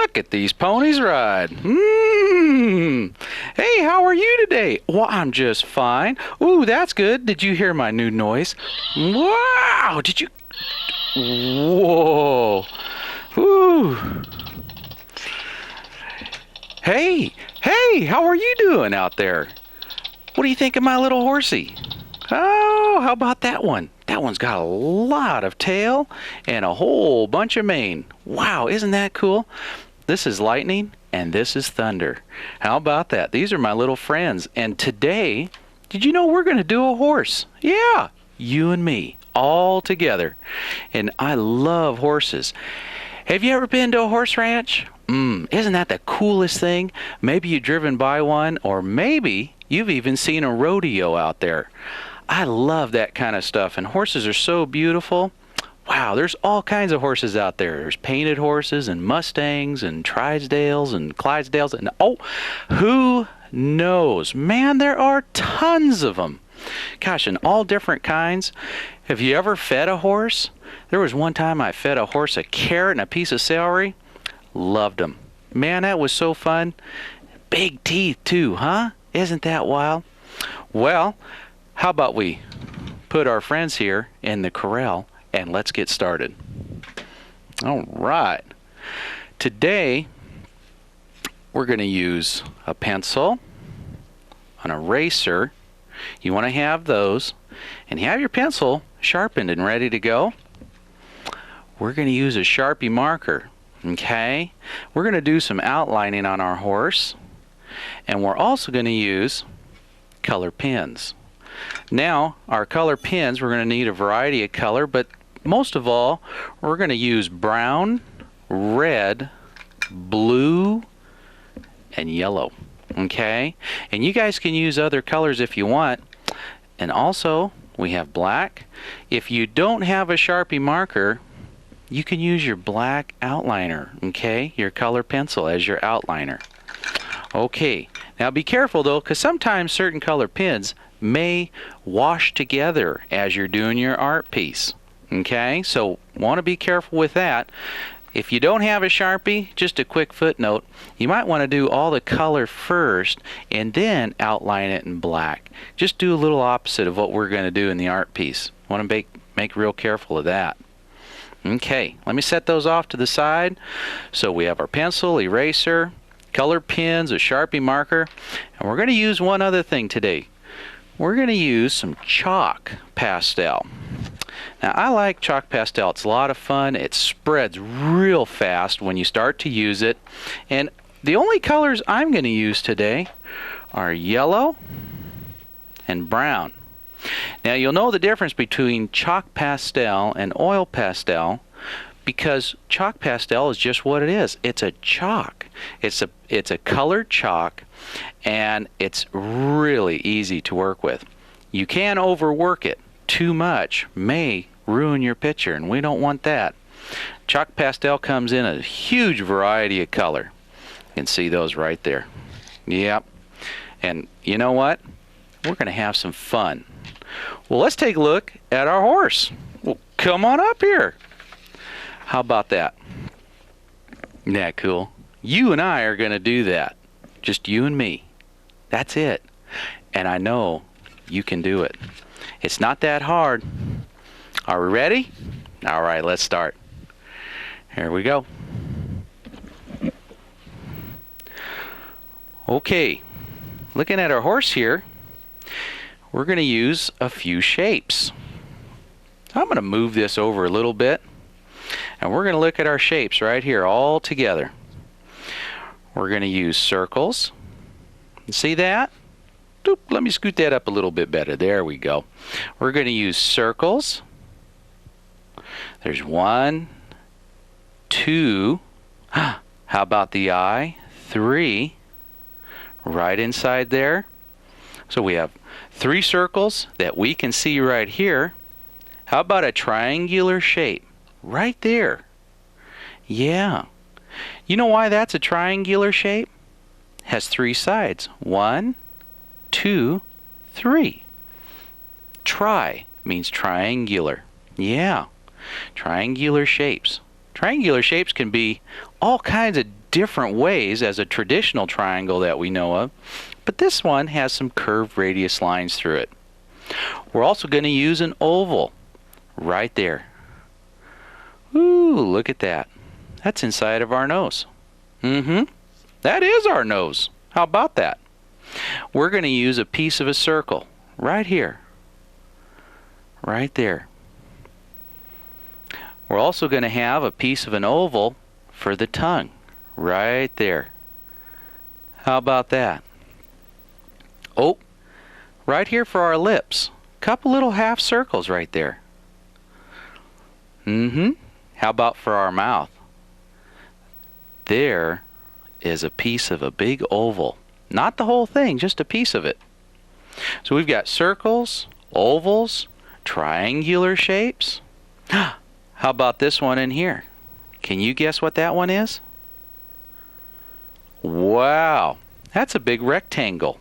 Look at these ponies ride. Hey, how are you today? Well, I'm just fine. Ooh, that's good. Did you hear my new noise? Wow, did you? Whoa. Ooh. Hey, how are you doing out there? What do you think of my little horsey? Oh, how about that one? That one's got a lot of tail and a whole bunch of mane. Wow, isn't that cool? This is lightning and this is thunder. How about that? These are my little friends. And today, did you know we're going to do a horse? Yeah, you and me, all together. And I love horses. Have you ever been to a horse ranch? Isn't that the coolest thing? Maybe you've driven by one, or maybe you've even seen a rodeo out there. I love that kind of stuff, and horses are so beautiful. Wow, there's all kinds of horses out there. There's painted horses and Mustangs and Trisdales and Clydesdales, and oh, who knows? Man, there are tons of them. Gosh, and all different kinds. Have you ever fed a horse? There was one time I fed a horse a carrot and a piece of celery. Loved them. Man, that was so fun. Big teeth too, huh? Isn't that wild? Well, how about we put our friends here in the corral and let's get started. All right. Today, we're going to use a pencil, an eraser. You want to have those, and have your pencil sharpened and ready to go. We're going to use a Sharpie marker, okay? We're going to do some outlining on our horse, and we're also going to use color pens. Now, our color pens, we're going to need a variety of color, but most of all, we're going to use brown, red, blue, and yellow, okay? And you guys can use other colors if you want. And also, we have black. If you don't have a Sharpie marker, you can use your black outliner, okay? Your color pencil as your outliner. Okay, now be careful though, because sometimes certain color pens may wash together as you're doing your art piece, okay? So want to be careful with that. If you don't have a Sharpie, just a quick footnote, you might want to do all the color first and then outline it in black. Just do a little opposite of what we're going to do in the art piece. Want to make real careful of that. Okay, let me set those off to the side. So we have our pencil, eraser, color pens, a Sharpie marker, and we're going to use one other thing today. We're going to use some chalk pastel. Now, I like chalk pastel. It's a lot of fun. It spreads real fast when you start to use it. And the only colors I'm going to use today are yellow and brown. Now, you'll know the difference between chalk pastel and oil pastel because chalk pastel is just what it is. It's a chalk. It's a colored chalk, and it's really easy to work with. You can overwork it. Too much may ruin your picture, and we don't want that. Chalk pastel comes in a huge variety of color. You can see those right there. Yep. And you know what? We're going to have some fun. Well, let's take a look at our horse. Well, come on up here. How about that? Isn't that cool? You and I are going to do that. Just you and me. That's it. And I know you can do it. It's not that hard. Are we ready? All right, let's start. Here we go. Okay, looking at our horse here, we're going to use a few shapes. I'm going to move this over a little bit, and we're going to look at our shapes right here all together. We're going to use circles. See that? Doop, let me scoot that up a little bit better. There we go. We're going to use circles. There's 1, 2. How about the eye? 3. Right inside there. So we have 3 circles that we can see right here. How about a triangular shape? Right there. Yeah. You know why that's a triangular shape? It has 3 sides. 1, 2, 3. Tri means triangular. Yeah. Triangular shapes. Triangular shapes can be all kinds of different ways as a traditional triangle that we know of, but this one has some curved radius lines through it. We're also going to use an oval right there. Ooh, look at that. That's inside of our nose. That is our nose. How about that? We're going to use a piece of a circle right here. Right there. We're also going to have a piece of an oval for the tongue. Right there. How about that? Oh, right here for our lips. Couple little half circles right there. How about for our mouth? There is a piece of a big oval. Not the whole thing, just a piece of it. So we've got circles, ovals, triangular shapes. How about this one in here? Can you guess what that one is? Wow, that's a big rectangle.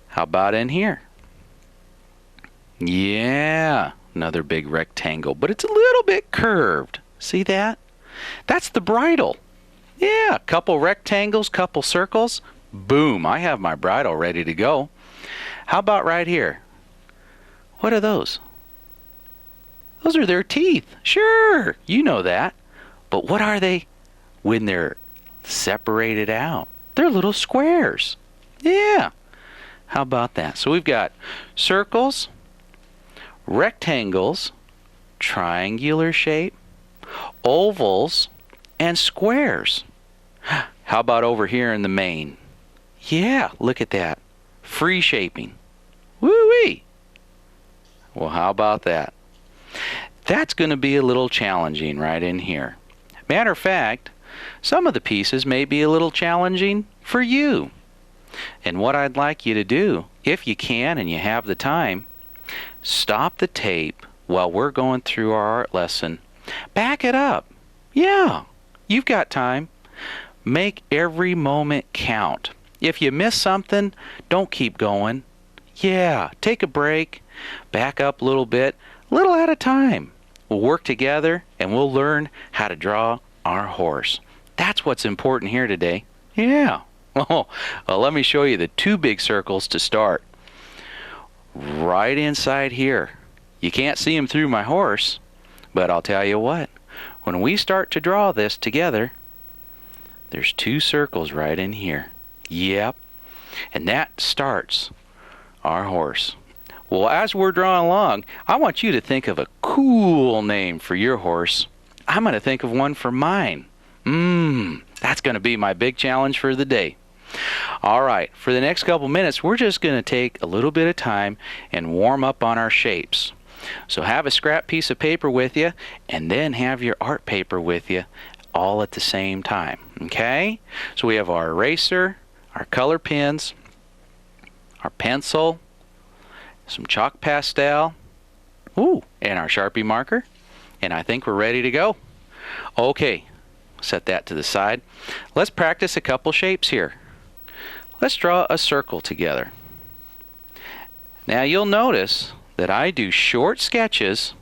How about in here? Yeah, another big rectangle, but it's a little bit curved. See that? That's the bridle. Yeah, couple rectangles, couple circles. Boom, I have my bridle ready to go. How about right here? What are those? Those are their teeth. Sure, you know that. But what are they when they're separated out? They're little squares. Yeah. How about that? So we've got circles, rectangles, triangular shape, ovals, and squares. How about over here in the mane? Yeah, look at that. Free shaping. Woo-wee. Well, how about that? That's going to be a little challenging right in here. Matter of fact, some of the pieces may be a little challenging for you. And what I'd like you to do, if you can and you have the time, stop the tape while we're going through our art lesson. Back it up. Yeah, you've got time. Make every moment count. If you miss something, don't keep going. Yeah, take a break, back up a little bit, a little at a time. We'll work together and we'll learn how to draw our horse. That's what's important here today. Yeah. Oh, well, let me show you the two big circles to start. Right inside here. You can't see them through my horse, but I'll tell you what. When we start to draw this together, there's two circles right in here. Yep. And that starts our horse. Well, as we're drawing along, I want you to think of a cool name for your horse. I'm going to think of one for mine. That's going to be my big challenge for the day. All right, for the next couple minutes, we're just going to take a little bit of time and warm up on our shapes. So have a scrap piece of paper with you, and then have your art paper with you all at the same time. Okay? So we have our eraser, our color pens, our pencil, some chalk pastel, and our Sharpie marker, and I think we're ready to go. Okay, set that to the side. Let's practice a couple shapes here. Let's draw a circle together. Now you'll notice that I do short sketches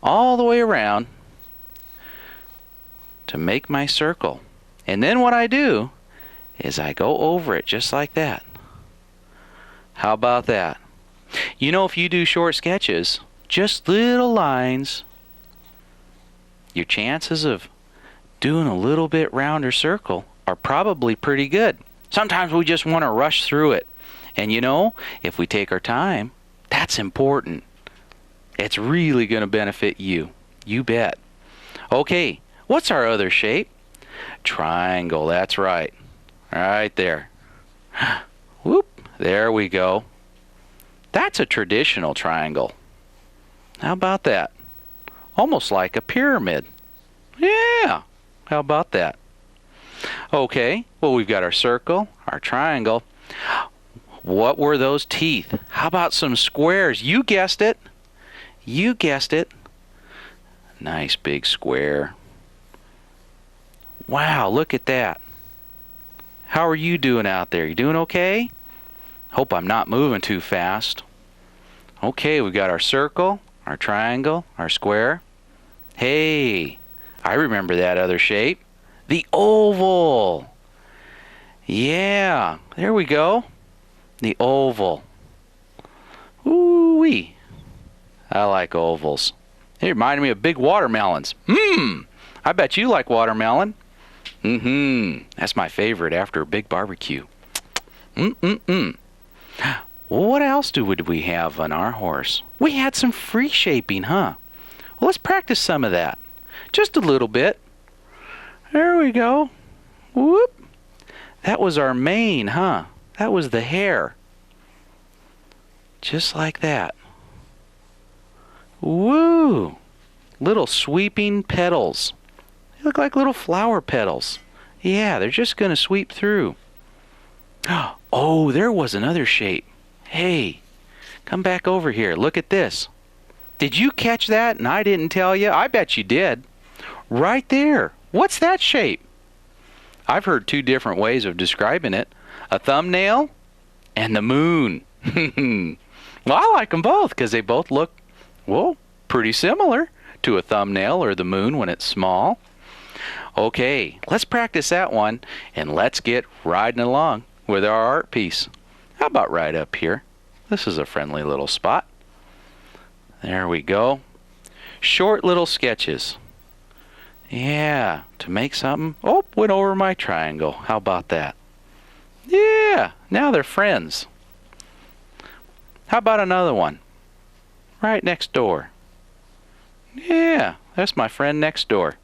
all the way around to make my circle. And then what I do is I go over it just like that. How about that? You know, if you do short sketches, just little lines, your chances of doing a little bit rounder circle are probably pretty good. Sometimes we just want to rush through it. And you know, if we take our time, that's important. It's really going to benefit you. You bet. Okay, what's our other shape? Triangle, that's right. Right there. Whoop, there we go. That's a traditional triangle. How about that? Almost like a pyramid. Yeah, how about that? Okay, well, we've got our circle, our triangle. What were those teeth? How about some squares? You guessed it. You guessed it. Nice big square. Wow, look at that. How are you doing out there? You doing okay? Hope I'm not moving too fast. Okay, we've got our circle, our triangle, our square. Hey, I remember that other shape. The oval. Yeah, there we go. The oval. Ooh-wee. I like ovals. It reminded me of big watermelons. I bet you like watermelon. That's my favorite after a big barbecue. What else would we have on our horse? We had some free shaping, huh? Well, let's practice some of that. Just a little bit. There we go. Whoop. That was our mane, huh? That was the hair. Just like that. Woo! Little sweeping petals. They look like little flower petals. Yeah, they're just going to sweep through. Oh, there was another shape. Hey, come back over here. Look at this. Did you catch that and I didn't tell you? I bet you did. Right there. What's that shape? I've heard two different ways of describing it. A thumbnail and the moon. Well, I like them both because they both look, well, pretty similar to a thumbnail or the moon when it's small. Okay, let's practice that one and let's get riding along with our art piece. How about right up here? This is a friendly little spot. There we go. Short little sketches. Yeah, to make something. Oh, went over my triangle. How about that? Yeah, now they're friends. How about another one? Right next door. Yeah, that's my friend next door.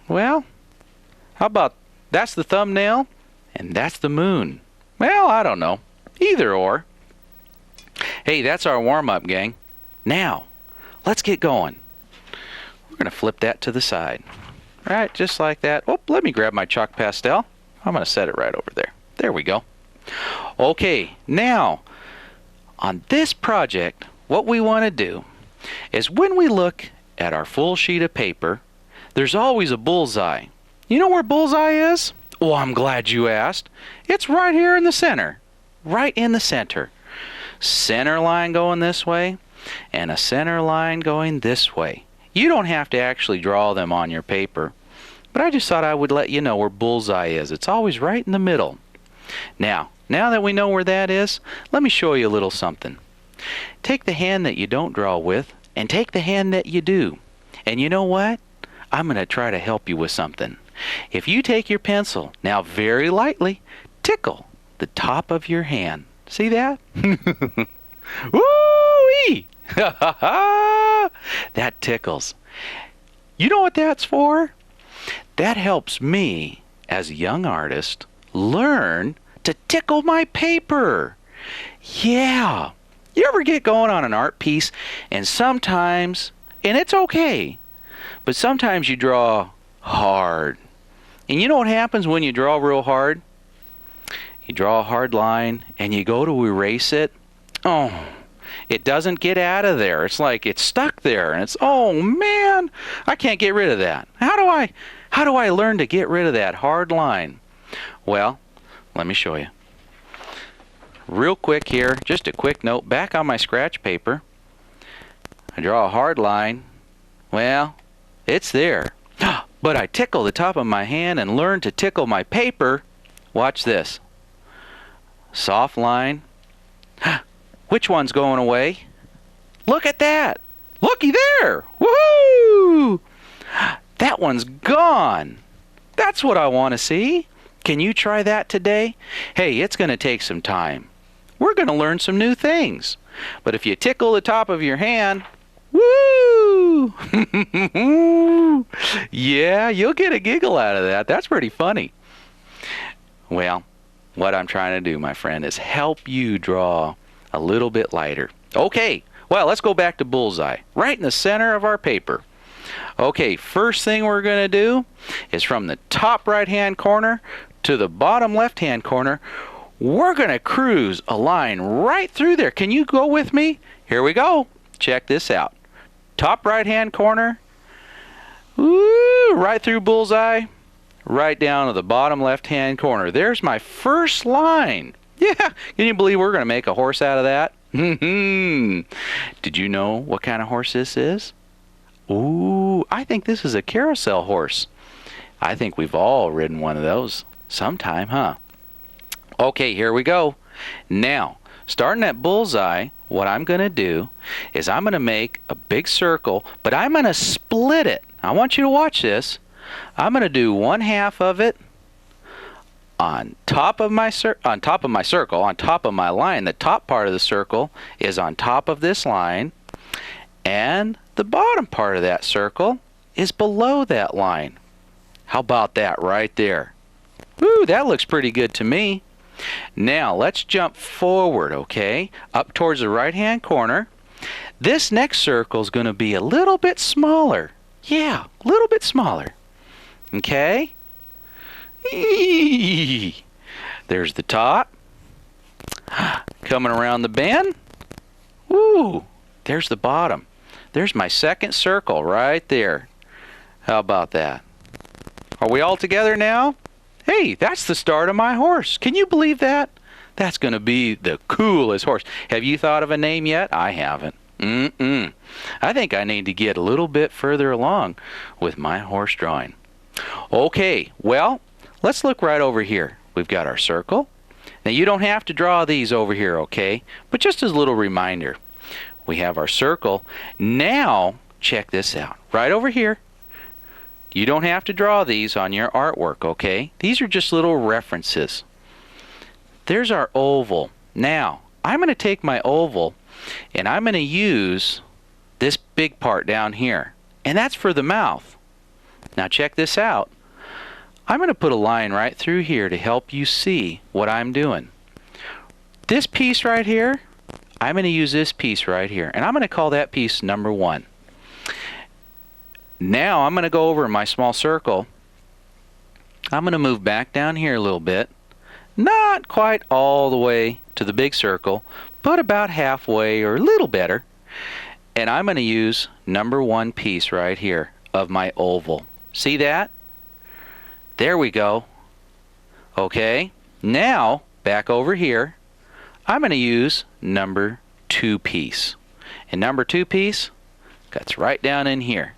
Well, how about that's the thumbnail and that's the moon? Well, I don't know. Either or. Hey, that's our warm-up, gang. Now, let's get going. We're going to flip that to the side. Right, just like that. Oh, let me grab my chalk pastel. I'm going to set it right over there. There we go. Okay, now, on this project, what we want to do is when we look at our full sheet of paper, there's always a bullseye. You know where bullseye is? Oh, I'm glad you asked. It's right here in the center. Right in the center. Center line going this way and a center line going this way. You don't have to actually draw them on your paper, but I just thought I would let you know where bullseye is. It's always right in the middle. Now that we know where that is, let me show you a little something. Take the hand that you don't draw with and take the hand that you do. And you know what? I'm going to try to help you with something. If you take your pencil, now very lightly, tickle the top of your hand. See that? Woo-wee! That tickles. You know what that's for? That helps me, as a young artist, learn to tickle my paper. Yeah. You ever get going on an art piece and sometimes, and it's okay, but sometimes you draw hard. And you know what happens when you draw real hard? You draw a hard line and you go to erase it. Oh, it doesn't get out of there. It's like it's stuck there and it's, oh man, I can't get rid of that. How do I learn to get rid of that hard line? Well, let me show you. Real quick here, just a quick note. Back on my scratch paper, I draw a hard line. Well, it's there. But I tickle the top of my hand and learn to tickle my paper. Watch this. Soft line. Which one's going away? Look at that. Looky there. Woohoo! That one's gone. That's what I want to see. Can you try that today? Hey, it's going to take some time. We're going to learn some new things. But if you tickle the top of your hand, woo! Yeah, you'll get a giggle out of that. That's pretty funny. Well, what I'm trying to do, my friend, is help you draw a little bit lighter. Okay, well, let's go back to bullseye, right in the center of our paper. Okay, first thing we're going to do is from the top right-hand corner to the bottom left-hand corner, we're going to cruise a line right through there. Can you go with me? Here we go. Check this out. Top right-hand corner, woo, right through bullseye, right down to the bottom left-hand corner. There's my first line. Yeah, can you believe we're going to make a horse out of that? Did you know what kind of horse this is? Ooh, I think this is a carousel horse. I think we've all ridden one of those sometime, huh? Okay, here we go. Now, starting at bullseye, what I'm going to do is I'm going to make a big circle, but I'm going to split it. I want you to watch this. I'm going to do one half of it on top of my circle, on top of my line. The top part of the circle is on top of this line, and the bottom part of that circle is below that line. How about that right there? Woo, that looks pretty good to me. Now let's jump forward, okay? Up towards the right-hand corner. This next circle is going to be a little bit smaller. Yeah, a little bit smaller. Okay? Eee. There's the top. Coming around the bend. Woo! There's the bottom. There's my second circle right there. How about that? Are we all together now? Hey, that's the start of my horse. Can you believe that? That's going to be the coolest horse. Have you thought of a name yet? I haven't. I think I need to get a little bit further along with my horse drawing. Okay, well, let's look right over here. We've got our circle. Now, you don't have to draw these over here, okay? But just as a little reminder, we have our circle. Now, check this out. Right over here. You don't have to draw these on your artwork, okay? These are just little references. There's our oval. Now, I'm going to take my oval and I'm going to use this big part down here. And that's for the mouth. Now check this out. I'm going to put a line right through here to help you see what I'm doing. This piece right here, I'm going to use this piece right here. And I'm going to call that piece number 1. Now I'm going to go over my small circle. I'm going to move back down here a little bit. Not quite all the way to the big circle, but about halfway or a little better. And I'm going to use number 1 piece right here of my oval. See that? There we go. Okay, now back over here, I'm going to use number 2 piece. And number 2 piece cuts right down in here.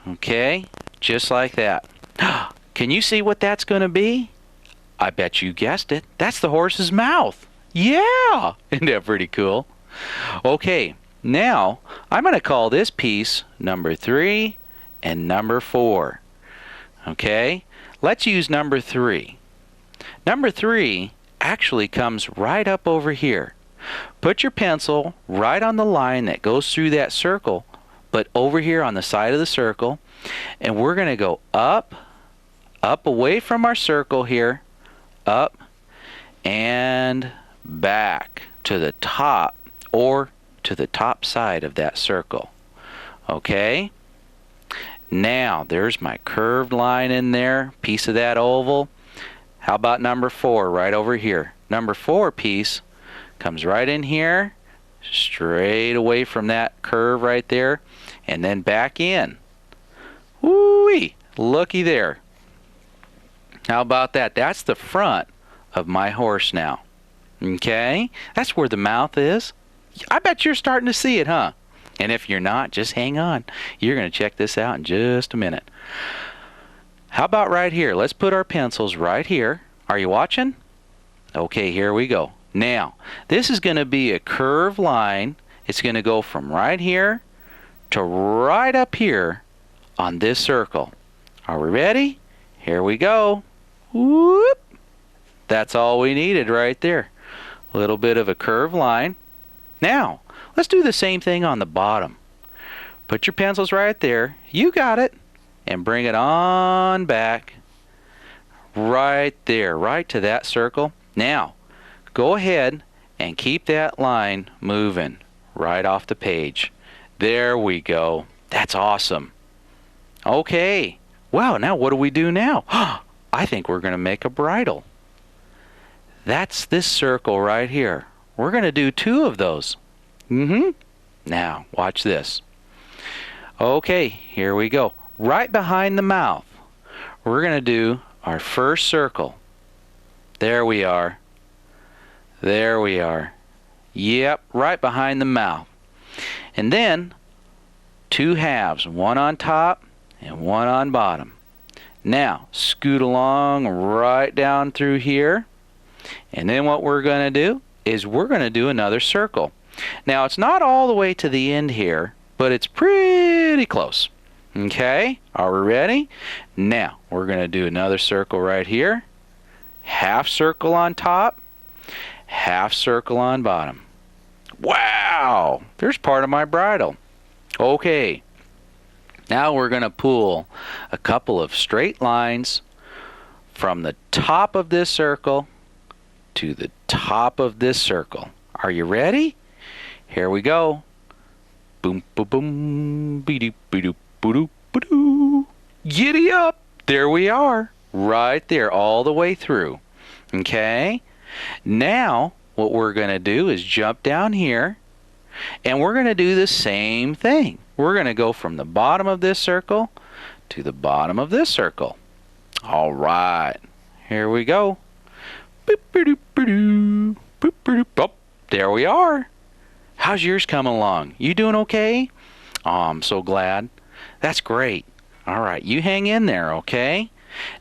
Okay, just like that. Can you see what that's going to be? I bet you guessed it. That's the horse's mouth. Yeah! Isn't that pretty cool? Okay, now I'm going to call this piece number 3 and number 4. Okay, let's use number 3. Number 3 actually comes right up over here. Put your pencil right on the line that goes through that circle, but over here on the side of the circle, and we're going to go up away from our circle here, up and back to the top or to the top side of that circle. Okay? Now, there's my curved line in there, piece of that oval. How about number 4 right over here? Number 4 piece comes right in here, straight away from that curve right there, and then back in. Woo-wee! Looky there. How about that? That's the front of my horse now. Okay? That's where the mouth is. I bet you're starting to see it, huh? And if you're not, just hang on. You're going to check this out in just a minute. How about right here? Let's put our pencils right here. Are you watching? Okay, here we go. Now, this is going to be a curved line. It's going to go from right here to right up here on this circle. Are we ready? Here we go. Whoop! That's all we needed right there. A little bit of a curved line. Now, let's do the same thing on the bottom. Put your pencils right there. You got it. And bring it on back. Right there, right to that circle. Now, go ahead and keep that line moving right off the page. There we go. That's awesome. Okay. Wow, now what do we do now? I think we're going to make a bridle. That's this circle right here. We're going to do 2 of those. Now, watch this. Okay, here we go. Right behind the mouth, we're going to do our first circle. There we are. There we are. Yep, right behind the mouth. And then 2 halves, one on top and one on bottom. Now, scoot along right down through here. And then what we're going to do is we're going to do another circle. Now, it's not all the way to the end here, but it's pretty close. Okay, are we ready? Now, we're going to do another circle right here. Half circle on top, half circle on bottom. Wow, there's part of my bridle. Okay, now we're going to pull a couple of straight lines from the top of this circle to the top of this circle. Are you ready? Here we go. Boom, boom, boom, be-doop, be-doop, be-doop, be-doop. Giddy up! There we are. Right there, all the way through. Okay? Now, what we're going to do is jump down here, and we're going to do the same thing. We're going to go from the bottom of this circle to the bottom of this circle. All right. Here we go. Boop, be-doop, be-doop, boop, be-doop. Oh, there we are. How's yours coming along? You doing okay? Oh, I'm so glad. That's great. All right, you hang in there, okay?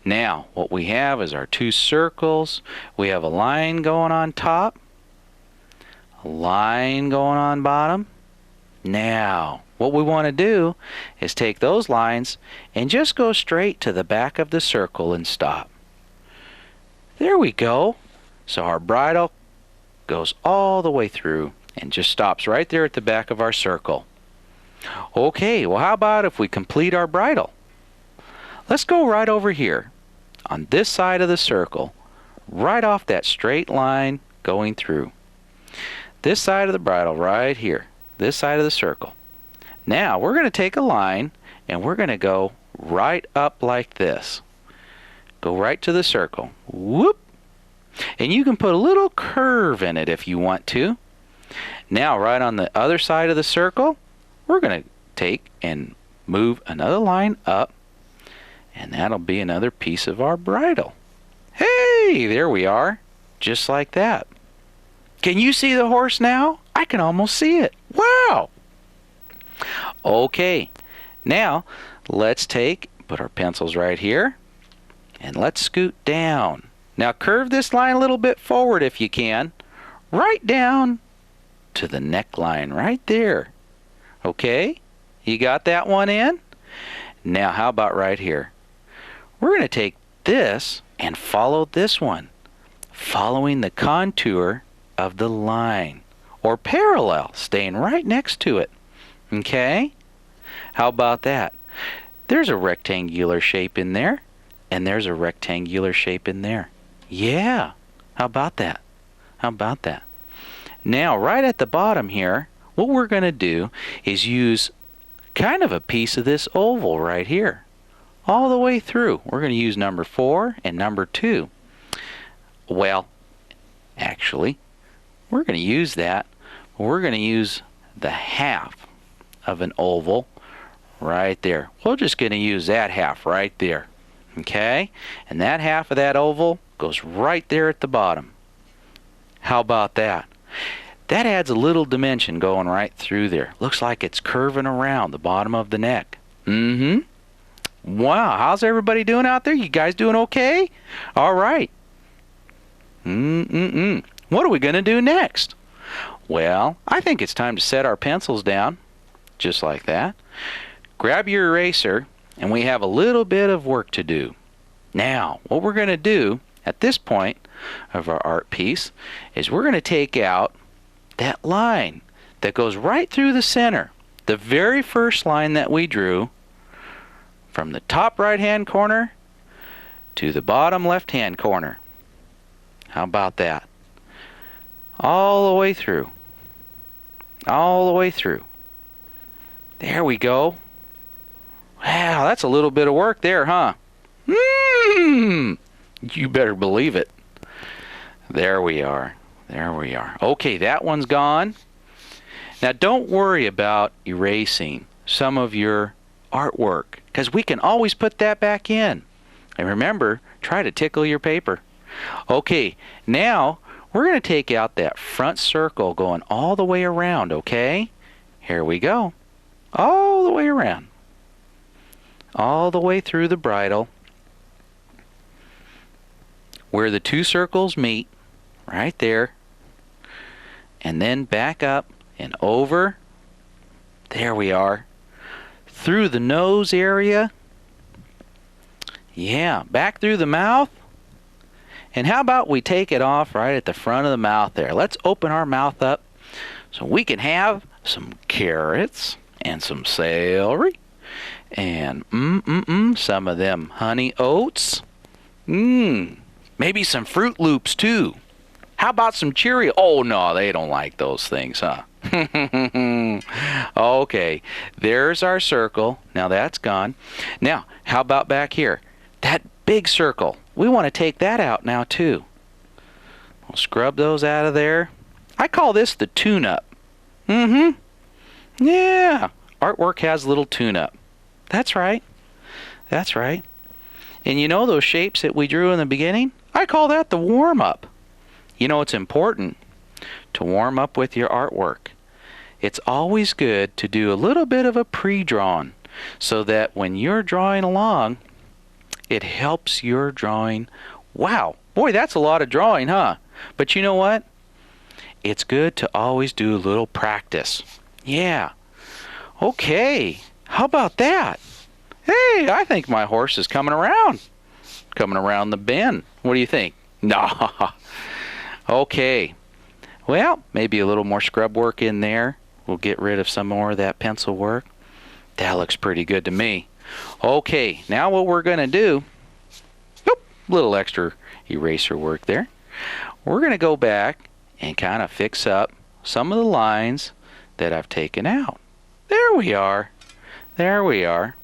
Now, what we have is our two circles. We have a line going on top, a line going on bottom. Now, what we want to do is take those lines and just go straight to the back of the circle and stop. There we go. So our bridle goes all the way through and just stops right there at the back of our circle. Okay, well, how about if we complete our bridle? Let's go right over here on this side of the circle, right off that straight line going through. This side of the bridle right here, this side of the circle. Now we're going to take a line and we're going to go right up like this. Go right to the circle. Whoop! And you can put a little curve in it if you want to. Now, right on the other side of the circle, we're going to take and move another line up, and that'll be another piece of our bridle. Hey, there we are, just like that. Can you see the horse now? I can almost see it. Wow! Okay, now let's put our pencils right here, and let's scoot down. Now curve this line a little bit forward if you can, right down to the neckline right there. Okay, you got that one in? Now how about right here? We're going to take this and follow this one, following the contour of the line, or parallel, staying right next to it. Okay, how about that? There's a rectangular shape in there, and there's a rectangular shape in there. Yeah, how about that? How about that? Now, right at the bottom here, what we're going to do is use kind of a piece of this oval right here, all the way through. We're going to use number 4 and number 2. Well, actually, we're going to use that. We're going to use the half of an oval right there. We're just going to use that half right there. Okay? And that half of that oval goes right there at the bottom. How about that? That adds a little dimension going right through there. Looks like it's curving around the bottom of the neck. Wow, how's everybody doing out there? You guys doing okay? All right. What are we going to do next? Well, I think it's time to set our pencils down, just like that. Grab your eraser, and we have a little bit of work to do. Now, what we're going to do at this point of our art piece is we're going to take out that line that goes right through the center, the very first line that we drew from the top right hand corner to the bottom left hand corner. How about that? All the way through. All the way through. There we go. Wow, that's a little bit of work there, huh? You better believe it. There we are. There we are. Okay, that one's gone. Now don't worry about erasing some of your artwork, because we can always put that back in. And remember, try to tickle your paper. Okay, now we're going to take out that front circle going all the way around, okay? Here we go. All the way around. all the way through the bridle, where the two circles meet, right there, and then back up and over. There we are. Through the nose area. Yeah, back through the mouth. And how about we take it off right at the front of the mouth there? Let's open our mouth up so we can have some carrots and some celery and some of them honey oats. Maybe some Fruit Loops too. How about some Cheerios? Oh no, they don't like those things, huh? Okay, there's our circle. Now that's gone. Now, how about back here? That big circle. We want to take that out now too. We'll scrub those out of there. I call this the tune-up. Yeah, artwork has a little tune-up. That's right. That's right. And you know those shapes that we drew in the beginning? I call that the warm-up. You know, it's important to warm up with your artwork. It's always good to do a little bit of a pre-drawing so that when you're drawing along, it helps your drawing. Wow, boy, that's a lot of drawing, huh? But you know what? It's good to always do a little practice. Yeah. Okay, how about that? Hey, I think my horse is coming around the bend. What do you think? No. Okay. Well, maybe a little more scrub work in there. We'll get rid of some more of that pencil work. That looks pretty good to me. Okay, now what we're going to do, little extra eraser work there. We're going to go back and kind of fix up some of the lines that I've taken out. There we are. There we are.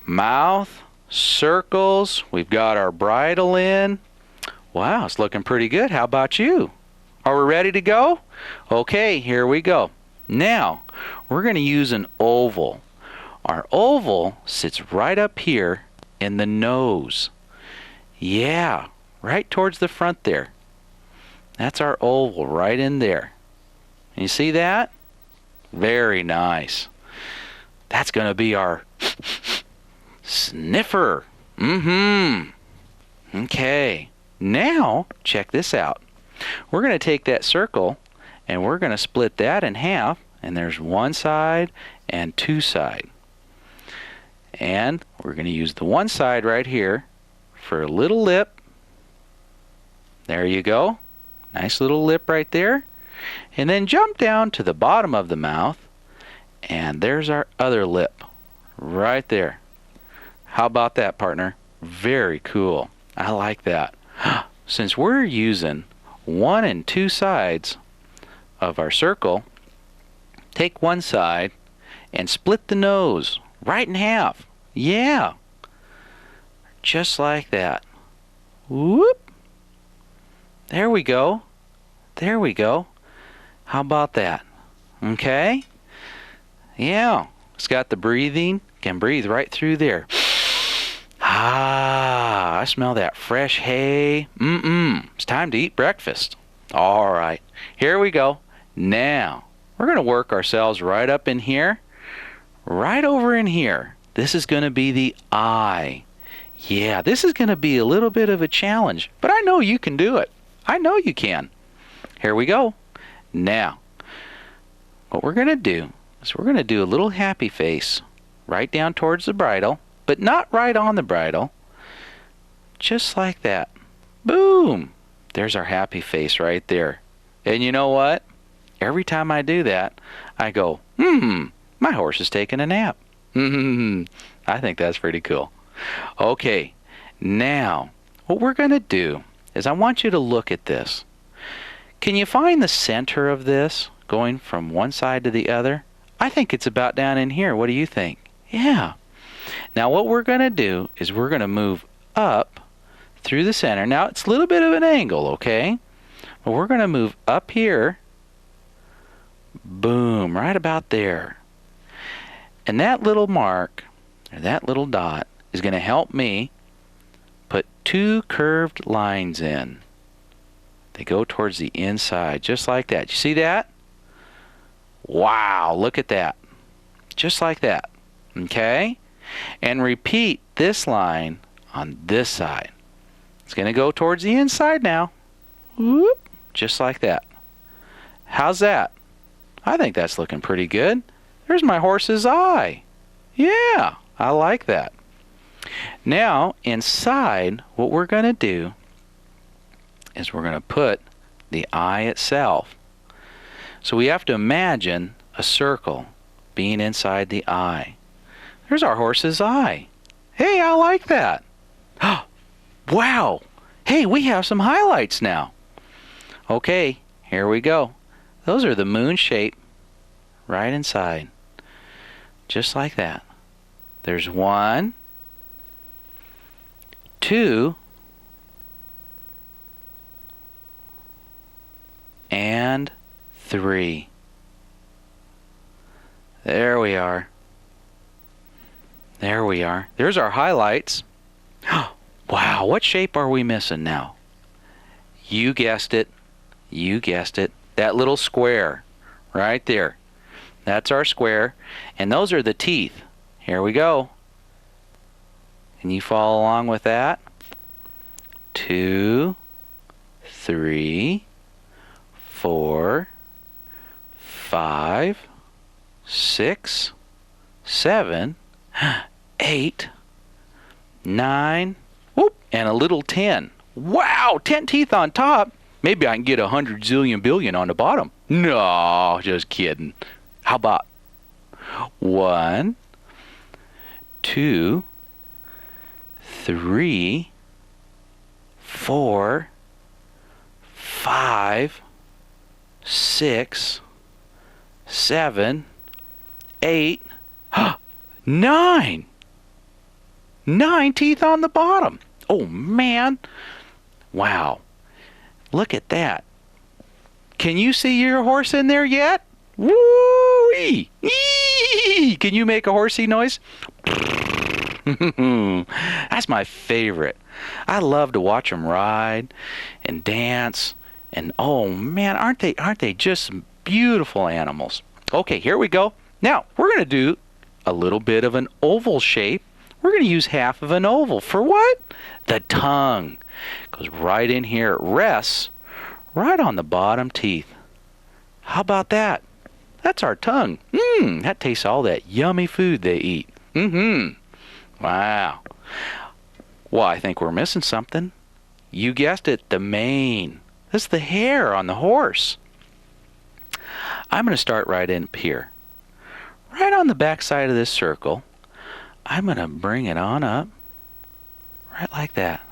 Mouth, circles. We've got our bridle in. Wow, it's looking pretty good. How about you? Are we ready to go? Okay, here we go. Now, we're going to use an oval. Our oval sits right up here in the nose. Yeah, right towards the front there. That's our oval right in there. You see that? Very nice. That's going to be our sniffer. Okay. Now, check this out. We're going to take that circle and we're going to split that in half, and there's one side and two side. And we're going to use the one side right here for a little lip. There you go. Nice little lip right there. And then jump down to the bottom of the mouth, and there's our other lip right there. How about that, partner? Very cool. I like that. Since we're using one and two sides of our circle, take one side and split the nose right in half. Yeah. Just like that. Whoop. There we go. There we go. How about that? Okay. Yeah. It's got the breathing. Can breathe right through there. Ah, I smell that fresh hay. It's time to eat breakfast. All right. Here we go. Now, we're going to work ourselves right up in here. Right over in here. This is going to be the eye. Yeah, this is going to be a little bit of a challenge, but I know you can do it. I know you can. Here we go. Now, what we're going to do is we're going to do a little happy face right down towards the bridle, but not right on the bridle. Just like that. Boom! There's our happy face right there. And you know what? Every time I do that, I go, my horse is taking a nap. I think that's pretty cool. Okay, now, what we're going to do is I want you to look at this. Can you find the center of this going from one side to the other? I think it's about down in here. What do you think? Yeah. Now what we're going to do is we're going to move up through the center. Now it's a little bit of an angle, okay? But we're going to move up here. Boom, right about there. And that little mark, or that little dot, is going to help me put two curved lines in. They go towards the inside, just like that. You see that? Wow, look at that. Just like that. Okay? And repeat this line on this side. It's going to go towards the inside now. Whoop, just like that. How's that? I think that's looking pretty good. There's my horse's eye. Yeah, I like that. Now, inside, what we're going to do is we're going to put the eye itself. So we have to imagine a circle being inside the eye. There's our horse's eye. Hey, I like that. Wow. Hey, we have some highlights now. Okay, here we go. Those are the moon shape right inside. Just like that. There's 1, 2, and 3. There we are. There we are. There's our highlights. Wow, what shape are we missing now? You guessed it. You guessed it. That little square right there. That's our square. And those are the teeth. Here we go. Can you follow along with that? 2, 3, 4, 5, 6, 7, 8, 9, whoop, and a little 10. Wow, 10 teeth on top. Maybe I can get 100 zillion billion on the bottom. No, just kidding. How about 1, 2, 3, 4, 5, 6, 7, 8, 9. 9 teeth on the bottom. Oh, man. Wow. Look at that. Can you see your horse in there yet? Woo-wee! Eee! Can you make a horsey noise? That's my favorite. I love to watch them ride and dance. And oh man, aren't they just beautiful animals? Okay, here we go. Now, we're going to do a little bit of an oval shape. We're going to use half of an oval. For what? The tongue. Goes right in here. It rests right on the bottom teeth. How about that? That's our tongue. That tastes all that yummy food they eat. Wow. Well, I think we're missing something. You guessed it, the mane. That's the hair on the horse. I'm going to start right in here. Right on the back side of this circle, I'm going to bring it on up. Right like that.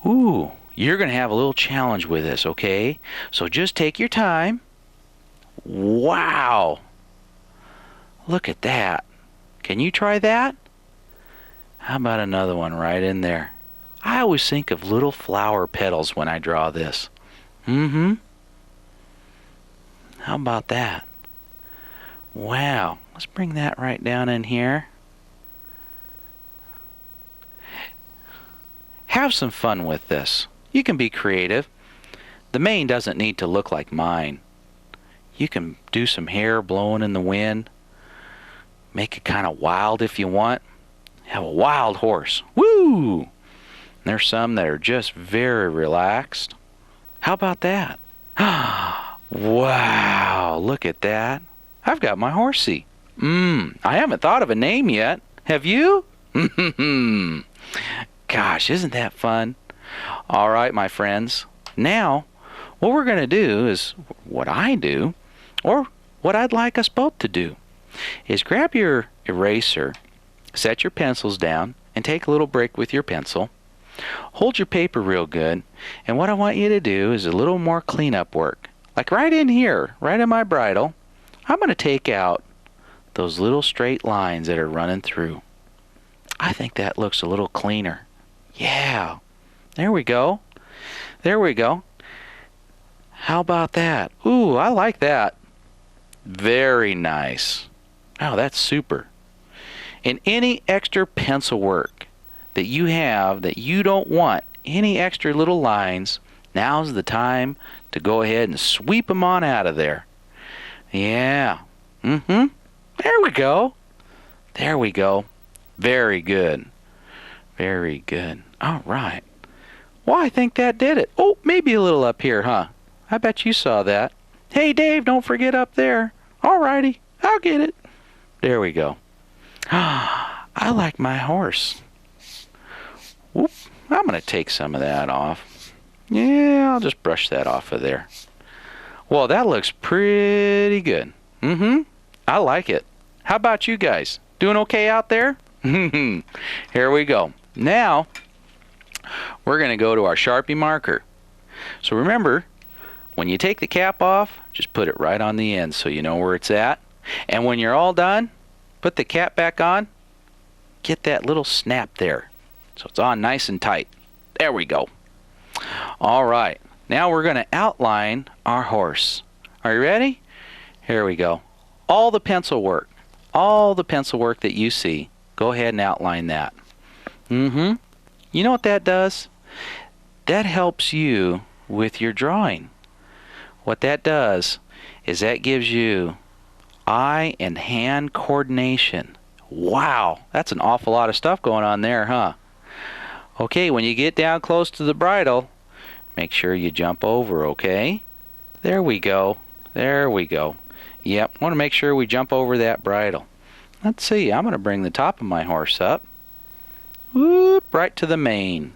Ooh, you're going to have a little challenge with this, okay? So just take your time. Wow. Look at that. Can you try that? How about another one right in there? I always think of little flower petals when I draw this. How about that? Wow. Let's bring that right down in here. Have some fun with this. You can be creative. The mane doesn't need to look like mine. You can do some hair blowing in the wind. Make it kind of wild if you want. Have a wild horse. Woo! There's some that are just very relaxed. How about that? Wow, look at that. I've got my horsey. I haven't thought of a name yet. Have you? Gosh, isn't that fun? All right, my friends. Now, what we're going to do is what I do, or what I'd like us both to do, is grab your eraser, set your pencils down, and take a little break with your pencil. Hold your paper real good, and what I want you to do is a little more cleanup work. Like right in here, right in my bridle, I'm going to take out those little straight lines that are running through. I think that looks a little cleaner. Yeah, there we go. There we go. How about that? Ooh, I like that. Very nice. Oh, that's super. And any extra pencil work that you have that you don't want, any extra little lines, now's the time to go ahead and sweep them on out of there. Yeah. There we go. There we go. Very good. Very good. All right. Well, I think that did it. Oh, maybe a little up here, huh? I bet you saw that. Hey, Dave, don't forget up there. All righty, I'll get it. There we go. I like my horse. Whoop. I'm going to take some of that off. Yeah, I'll just brush that off of there. Well, that looks pretty good. I like it. How about you guys? Doing okay out there? Here we go. Now, we're going to go to our Sharpie marker. So remember, when you take the cap off, just put it right on the end so you know where it's at. And when you're all done, put the cap back on. Get that little snap there. So it's on nice and tight. There we go. All right. Now we're going to outline our horse. Are you ready? Here we go. All the pencil work that you see, go ahead and outline that. You know what that does? That helps you with your drawing. What that does is that gives you eye and hand coordination. Wow, that's an awful lot of stuff going on there, huh? Okay, when you get down close to the bridle, make sure you jump over, okay? There we go. There we go. Yep, want to make sure we jump over that bridle. Let's see, I'm going to bring the top of my horse up. Whoop, right to the mane.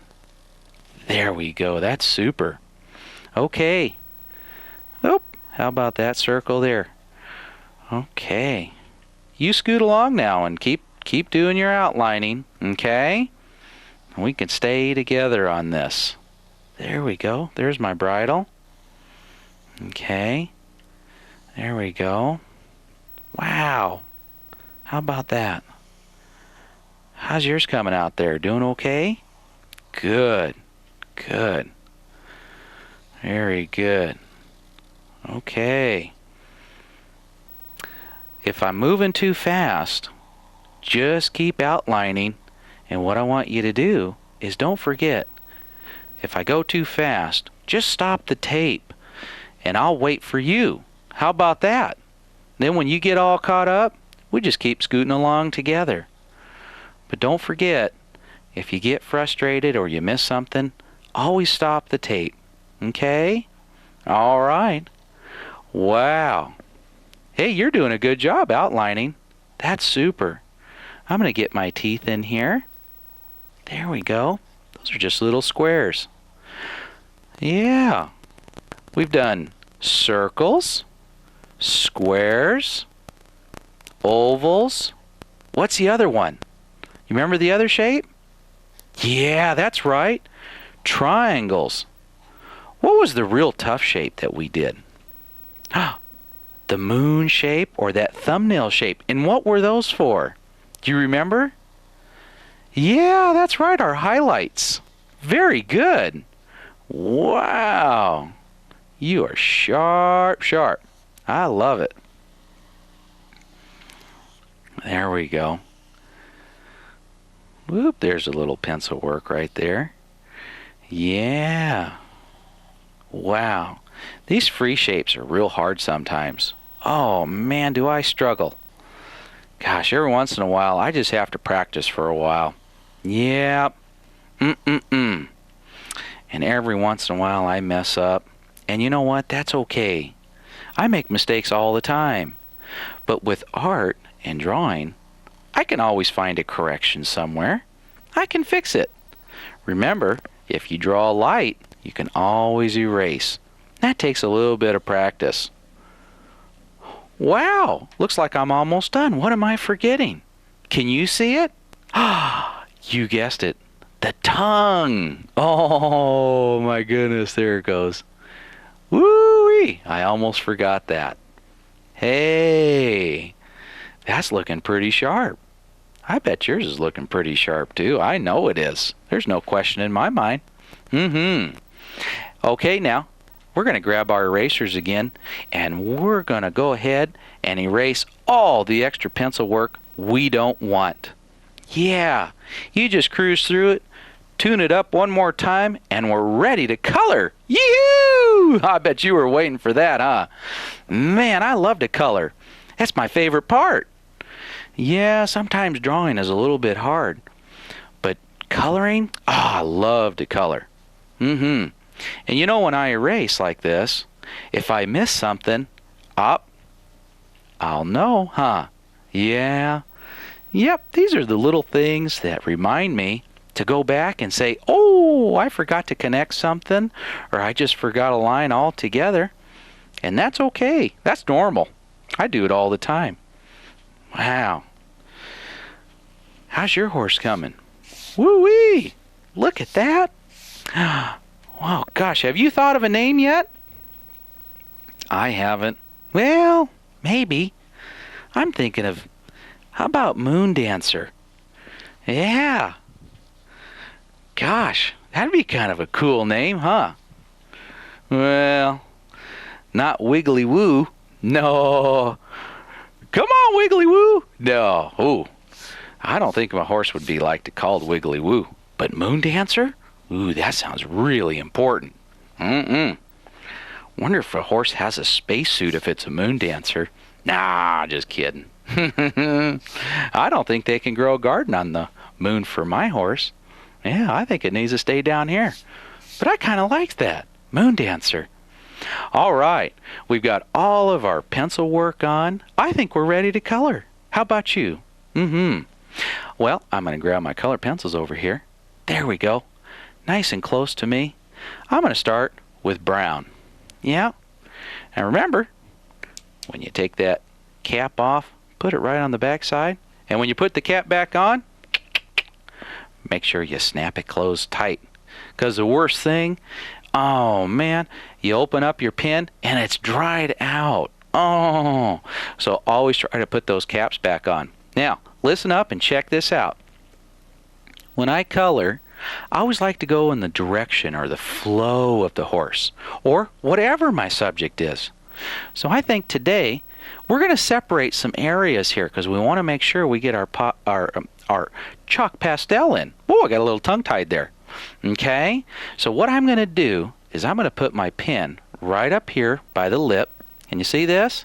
There we go, that's super. Okay. Oop, how about that circle there? Okay. You scoot along now and keep doing your outlining, okay? We can stay together on this. There we go. There's my bridle. Okay. There we go. Wow. How about that? How's yours coming out there? Doing okay? Good. Good. Very good. Okay. If I'm moving too fast, just keep outlining. And what I want you to do is don't forget, if I go too fast, just stop the tape and I'll wait for you. How about that? Then when you get all caught up, we just keep scooting along together. But don't forget, if you get frustrated or you miss something, always stop the tape. Okay? All right. Wow. Hey, you're doing a good job outlining. That's super. I'm going to get my teeth in here. There we go. Those are just little squares. Yeah. We've done circles, squares, ovals. What's the other one? You remember the other shape? Yeah, that's right. Triangles. What was the real tough shape that we did? The moon shape or that thumbnail shape. And what were those for? Do you remember? Yeah, that's right, our highlights. Very good. Wow. You are sharp, sharp. I love it. There we go. Whoop, there's a little pencil work right there. Yeah. Wow. These free shapes are real hard sometimes. Oh, man, do I struggle. Gosh, every once in a while, I just have to practice for a while. Yep. And every once in a while, I mess up. And you know what? That's okay. I make mistakes all the time. But with art and drawing, I can always find a correction somewhere. I can fix it. Remember, if you draw light, you can always erase. That takes a little bit of practice. Wow, looks like I'm almost done. What am I forgetting? Can you see it? Ah, you guessed it. The tongue. Oh my goodness, there it goes. Woo-wee, I almost forgot that. Hey, that's looking pretty sharp. I bet yours is looking pretty sharp too. I know it is. There's no question in my mind. Okay, now we're going to grab our erasers again and we're going to go ahead and erase all the extra pencil work we don't want. Yeah, you just cruise through it, tune it up one more time, and we're ready to color. Yee-hoo! I bet you were waiting for that, huh? Man, I love to color. That's my favorite part. Yeah, sometimes drawing is a little bit hard, but coloring, I love to color. And you know, when I erase like this, if I miss something, I'll know, huh? Yeah. Yep, these are the little things that remind me to go back and say, oh, I forgot to connect something, or I just forgot a line altogether. And that's okay. That's normal. I do it all the time. Wow. How's your horse coming? Woo-wee! Look at that. Wow, gosh, have you thought of a name yet? I haven't. Well, maybe. I'm thinking of, how about Moon Dancer? Yeah. Gosh, that'd be kind of a cool name, huh? Well, not Wiggly Woo. No. Come on, Wiggly Woo. No. Ooh, I don't think my horse would be like to called Wiggly Woo. But Moon Dancer? Ooh, that sounds really important. Wonder if a horse has a spacesuit if it's a moon dancer. Nah, just kidding. I don't think they can grow a garden on the moon for my horse. Yeah, I think it needs to stay down here. But I kind of like that. Moon dancer. All right, we've got all of our pencil work on. I think we're ready to color. How about you? Well, I'm going to grab my color pencils over here. There we go. Nice and close to me. I'm going to start with brown. Yeah. And remember, when you take that cap off, put it right on the back side. And when you put the cap back on, make sure you snap it closed tight. Because the worst thing, oh man, you open up your pen and it's dried out. Oh, so always try to put those caps back on. Now, listen up and check this out. When I color, I always like to go in the direction or the flow of the horse, or whatever my subject is. So I think today we're going to separate some areas here because we want to make sure we get our chalk pastel in. Whoa, I got a little tongue-tied there. Okay, so what I'm going to do is I'm going to put my pen right up here by the lip. Can you see this?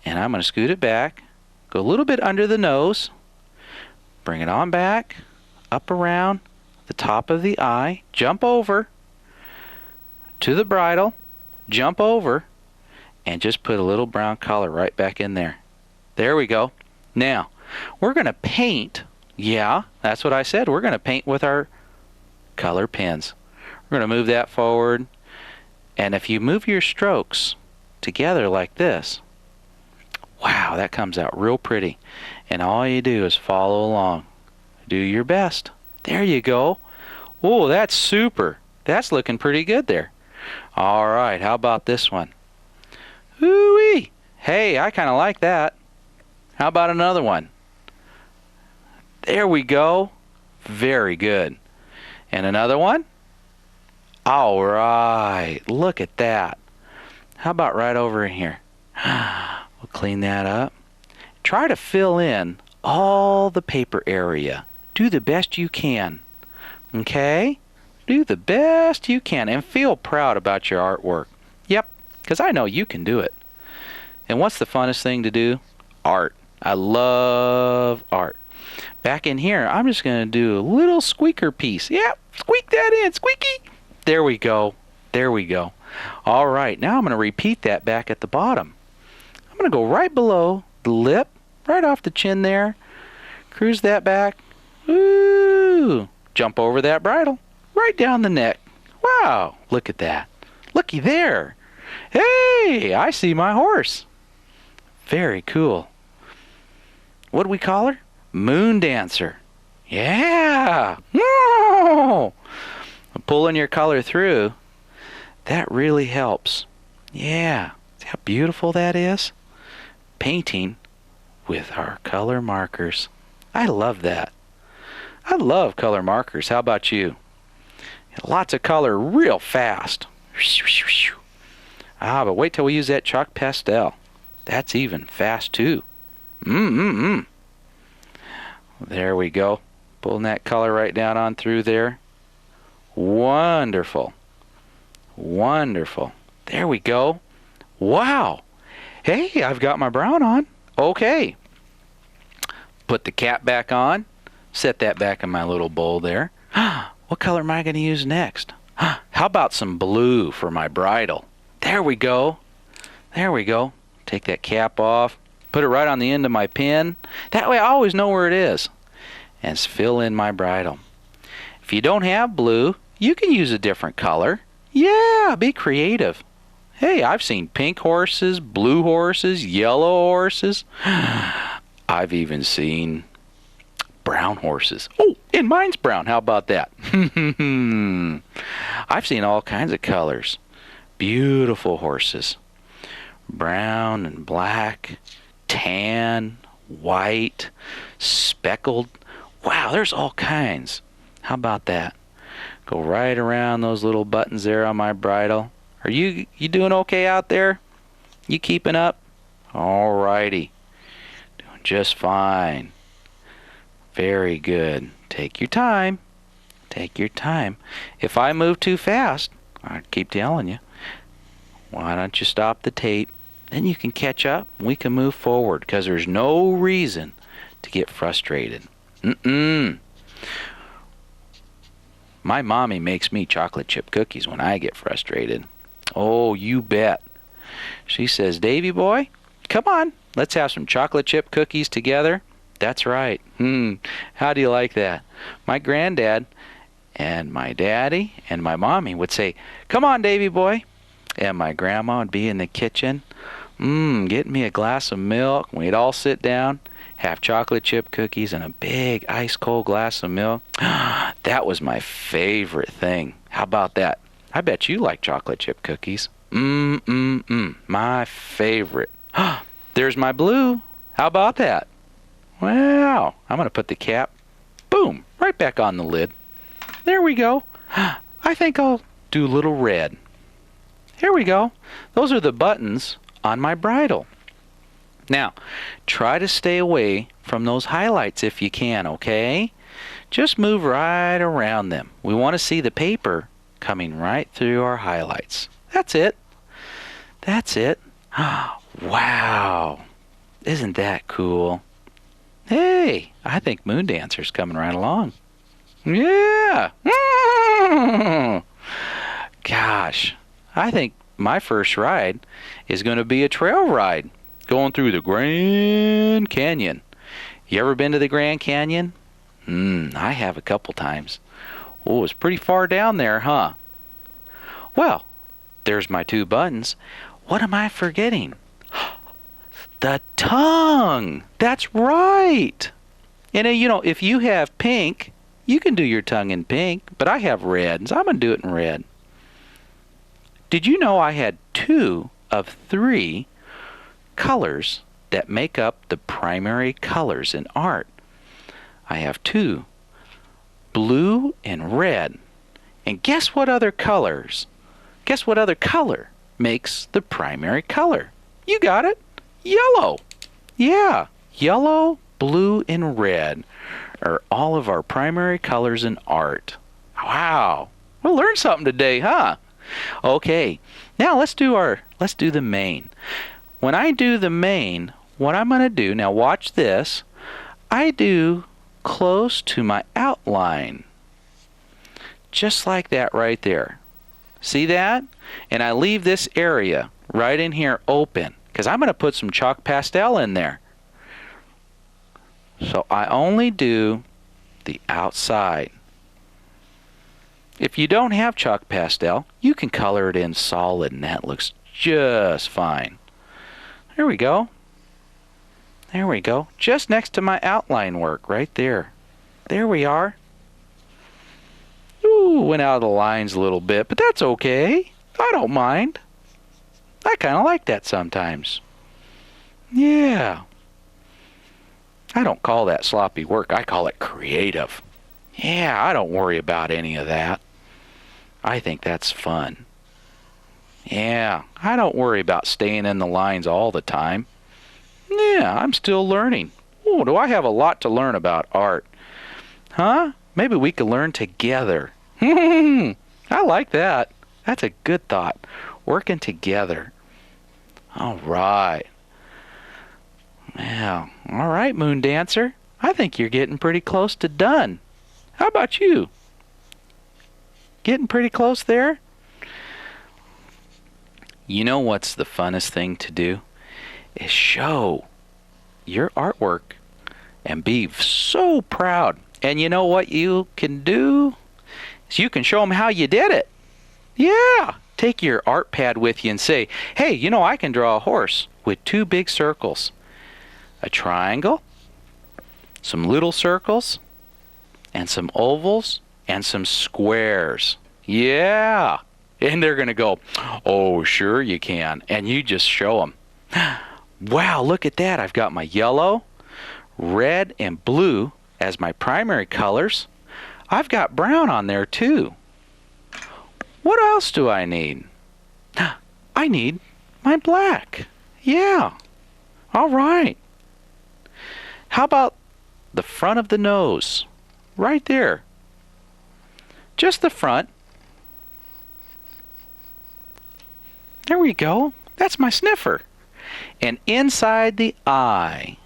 And I'm going to scoot it back, go a little bit under the nose, bring it on back, up around the top of the eye, jump over to the bridle, jump over, and just put a little brown color right back in there. There we go. Now, we're going to paint. Yeah, that's what I said. We're going to paint with our color pens. We're going to move that forward. And if you move your strokes together like this, wow, that comes out real pretty. And all you do is follow along. Do your best. There you go. Oh, that's super. That's looking pretty good there. All right, how about this one? Ooh-wee. Hey, I kind of like that. How about another one? There we go. Very good. And another one? All right, look at that. How about right over in here? We'll clean that up. Try to fill in all the paper area. Do the best you can. Okay? Do the best you can and feel proud about your artwork. Yep, because I know you can do it. And what's the funnest thing to do? Art. I love art. Back in here, I'm just going to do a little squeaker piece. Yep, squeak that in. Squeaky. There we go. There we go. All right, now I'm going to repeat that back at the bottom. I'm going to go right below the lip, right off the chin there. Cruise that back. Ooh. Jump over that bridle. Right down the neck. Wow, look at that. Looky there. Hey, I see my horse. Very cool. What do we call her? Moon Dancer. Yeah. Whoa. Pulling your color through, that really helps. Yeah. See how beautiful that is? Painting with our color markers. I love that. I love color markers. How about you? Lots of color real fast. But wait till we use that chalk pastel. That's even fast too. There we go. Pulling that color right down on through there. Wonderful. Wonderful. There we go. Wow. Hey, I've got my brown on. Okay. Put the cap back on. Set that back in my little bowl there. What color am I going to use next? How about some blue for my bridle? There we go. There we go. Take that cap off. Put it right on the end of my pin. That way I always know where it is. And fill in my bridle. If you don't have blue, you can use a different color. Yeah, be creative. Hey, I've seen pink horses, blue horses, yellow horses. I've even seen brown horses. Oh, and mine's brown. How about that? I've seen all kinds of colors. Beautiful horses. Brown and black, tan, white, speckled. Wow, there's all kinds. How about that? Go right around those little buttons there on my bridle. Are you doing okay out there? You keeping up? All righty. Doing just fine. Very good. Take your time. Take your time. If I move too fast, I keep telling you, why don't you stop the tape? Then you can catch up. We can move forward because there's no reason to get frustrated. My mommy makes me chocolate chip cookies when I get frustrated. Oh, you bet. She says, Davy boy, come on, let's have some chocolate chip cookies together. That's right. How do you like that? My granddad and my daddy and my mommy would say, come on, Davy boy. And my grandma would be in the kitchen, getting me a glass of milk. We'd all sit down, have chocolate chip cookies and a big ice cold glass of milk. That was my favorite thing. How about that? I bet you like chocolate chip cookies. My favorite. There's my blue. How about that? Wow. I'm going to put the cap, boom, right back on the lid. There we go. I think I'll do a little red. Here we go. Those are the buttons on my bridle. Now, try to stay away from those highlights if you can, okay? Just move right around them. We want to see the paper coming right through our highlights. That's it. That's it. Wow. Isn't that cool? Hey, I think Moon Dancer's coming right along. Yeah. Gosh, I think my first ride is going to be a trail ride going through the Grand Canyon. You ever been to the Grand Canyon? I have a couple times. Oh, it's pretty far down there, huh? Well, there's my two buttons. What am I forgetting? The tongue. That's right. And if you have pink, you can do your tongue in pink, but I have red, so I'm going to do it in red. Did you know I had 2 of 3 colors that make up the primary colors in art? I have 2, blue and red. And guess what other color makes the primary color? You got it. Yellow. Yeah, yellow, blue, and red are all of our primary colors in art. Wow. We'll learn something today, huh? Okay. Now let's do the mane. When I do the mane, what I'm going to do, now watch this, I do close to my outline. Just like that right there. See that? And I leave this area right in here open because I'm going to put some chalk pastel in there. So I only do the outside. If you don't have chalk pastel, you can color it in solid and that looks just fine. There we go. There we go. Just next to my outline work right there. There we are. Ooh, went out of the lines a little bit, but that's okay. I don't mind. I kind of like that sometimes. Yeah. I don't call that sloppy work. I call it creative. Yeah, I don't worry about any of that. I think that's fun. Yeah, I don't worry about staying in the lines all the time. Yeah, I'm still learning. Oh, do I have a lot to learn about art? Huh? Maybe we could learn together. I like that. That's a good thought. Working together. All right. Yeah. All right, Moon Dancer. I think you're getting pretty close to done. How about you? Getting pretty close there? You know what's the funnest thing to do? Is show your artwork and be so proud. And you know what you can do? Is you can show them how you did it. Yeah. Take your art pad with you and say, hey, you know, I can draw a horse with 2 big circles, a triangle, some little circles, and some ovals, and some squares. Yeah. And they're going to go, oh, sure you can. And you just show them. Wow, look at that. I've got my yellow, red, and blue as my primary colors. I've got brown on there too. What else do I need? I need my black. Yeah. All right. How about the front of the nose? Right there. Just the front. There we go. That's my sniffer. And inside the eye.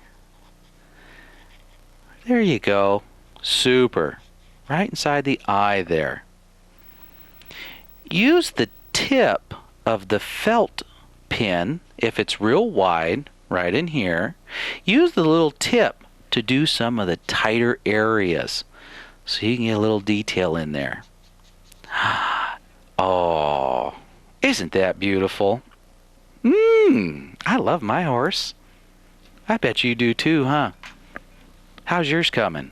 There you go. Super. Right inside the eye there. Use the tip of the felt pen, if it's real wide, right in here. Use the little tip to do some of the tighter areas so you can get a little detail in there. Oh, isn't that beautiful? I love my horse. I bet you do too, huh? How's yours coming?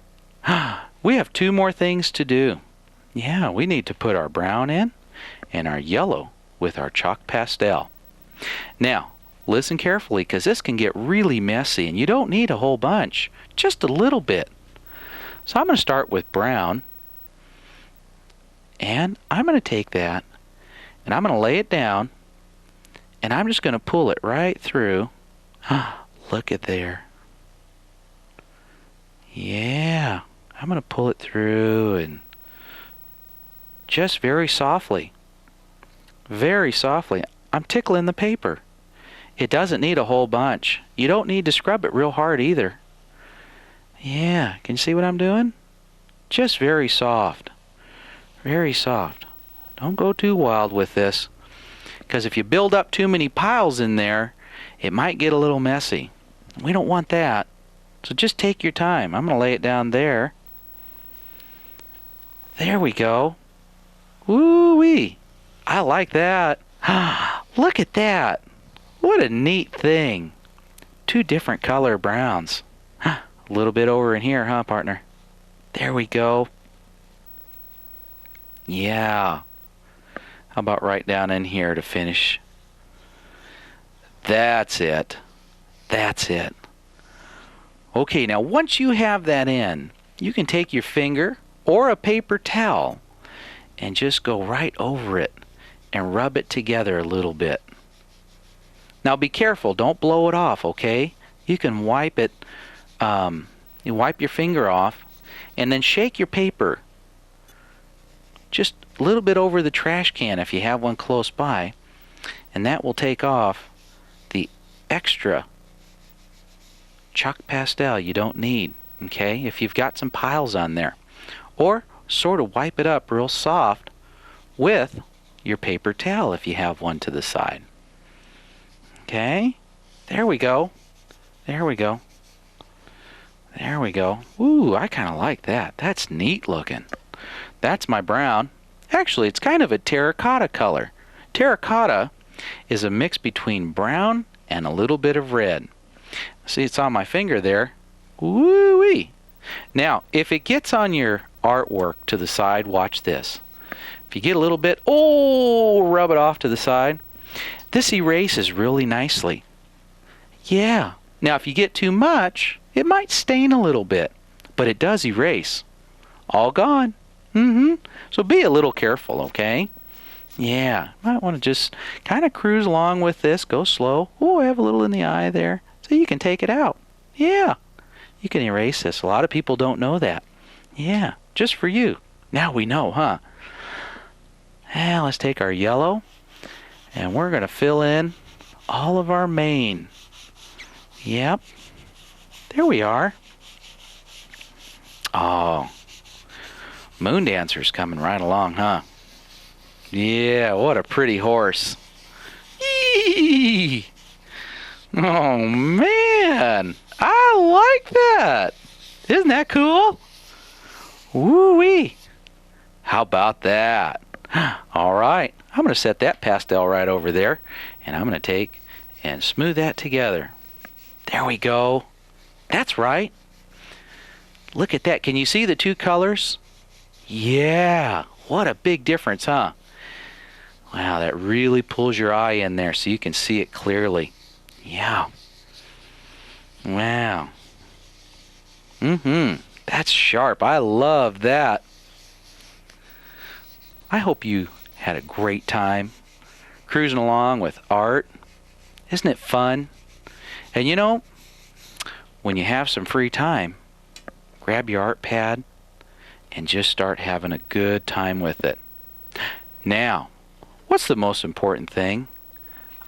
We have 2 more things to do. Yeah, we need to put our brown in and our yellow with our chalk pastel. Now, listen carefully because this can get really messy and you don't need a whole bunch, just a little bit. So I'm going to start with brown and I'm going to take that and I'm going to lay it down and I'm just going to pull it right through. Look at there. Yeah, I'm going to pull it through and just very softly. Very softly. I'm tickling the paper. It doesn't need a whole bunch. You don't need to scrub it real hard either. Yeah, can you see what I'm doing? Just very soft. Very soft. Don't go too wild with this, because if you build up too many piles in there, it might get a little messy. We don't want that. So just take your time. I'm going to lay it down there. There we go. Woo-wee. I like that. Look at that. What a neat thing. 2 different color browns. A little bit over in here, huh, partner? There we go. Yeah. How about right down in here to finish? That's it. That's it. Okay, now once you have that in, you can take your finger or a paper towel and just go right over it and rub it together a little bit. Now be careful, don't blow it off, okay? You can wipe it, you wipe your finger off and then shake your paper just a little bit over the trash can if you have one close by, and that will take off the extra chalk pastel you don't need, okay, if you've got some piles on there. Or sort of wipe it up real soft with your paper towel if you have one to the side. Okay, there we go. There we go. There we go. Ooh, I kind of like that. That's neat looking. That's my brown. Actually, it's kind of a terracotta color. Terracotta is a mix between brown and a little bit of red. See, it's on my finger there. Woo-wee. Now, if it gets on your artwork to the side, watch this. If you get a little bit, rub it off to the side. This erases really nicely. Yeah. Now, if you get too much, it might stain a little bit, but it does erase. All gone. So be a little careful, okay? Yeah. Might want to just kind of cruise along with this. Go slow. Oh, I have a little in the eye there. So you can take it out. Yeah. You can erase this. A lot of people don't know that. Yeah. Just for you. Now we know, huh? Now let's take our yellow and we're going to fill in all of our mane. Yep. There we are. Moon Dancer's coming right along, huh? Yeah, what a pretty horse. Eee! Oh, man. I like that. Isn't that cool? Woo-wee. How about that? All right. I'm going to set that pastel right over there, and I'm going to take and smooth that together. There we go. That's right. Look at that. Can you see the two colors? Yeah. What a big difference, huh? Wow, that really pulls your eye in there so you can see it clearly. Yeah. Wow. That's sharp. I love that. I hope you had a great time cruising along with art. Isn't it fun? And you know, when you have some free time, grab your art pad and just start having a good time with it. Now, what's the most important thing?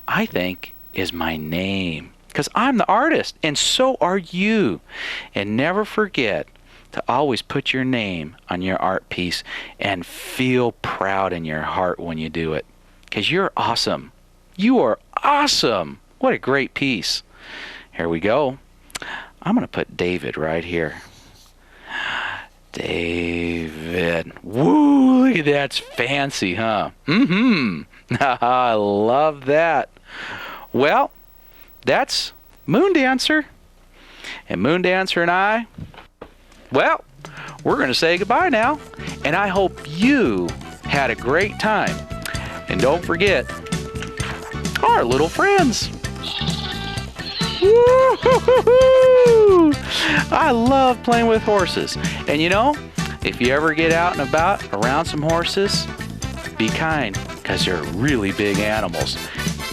I think is my name. Because I'm the artist, and so are you. And never forget to always put your name on your art piece and feel proud in your heart when you do it. Because you're awesome. You are awesome. What a great piece. Here we go. I'm going to put David right here. David. Woo, look at that. That's fancy, huh? I love that. Well, that's Moon Dancer. And Moon Dancer and I, well, we're going to say goodbye now. And I hope you had a great time. And don't forget, our little friends. Woo-hoo-hoo-hoo! I love playing with horses. And you know, if you ever get out and about around some horses, be kind, because they're really big animals.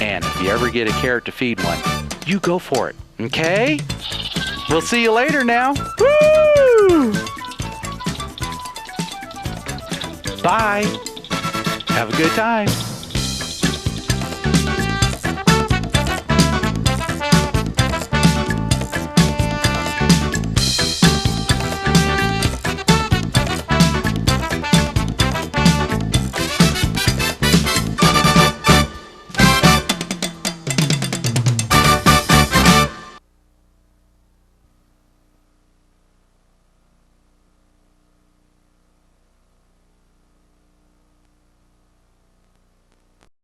And if you ever get a carrot to feed one, you go for it, okay? We'll see you later now. Woo! Bye. Have a good time.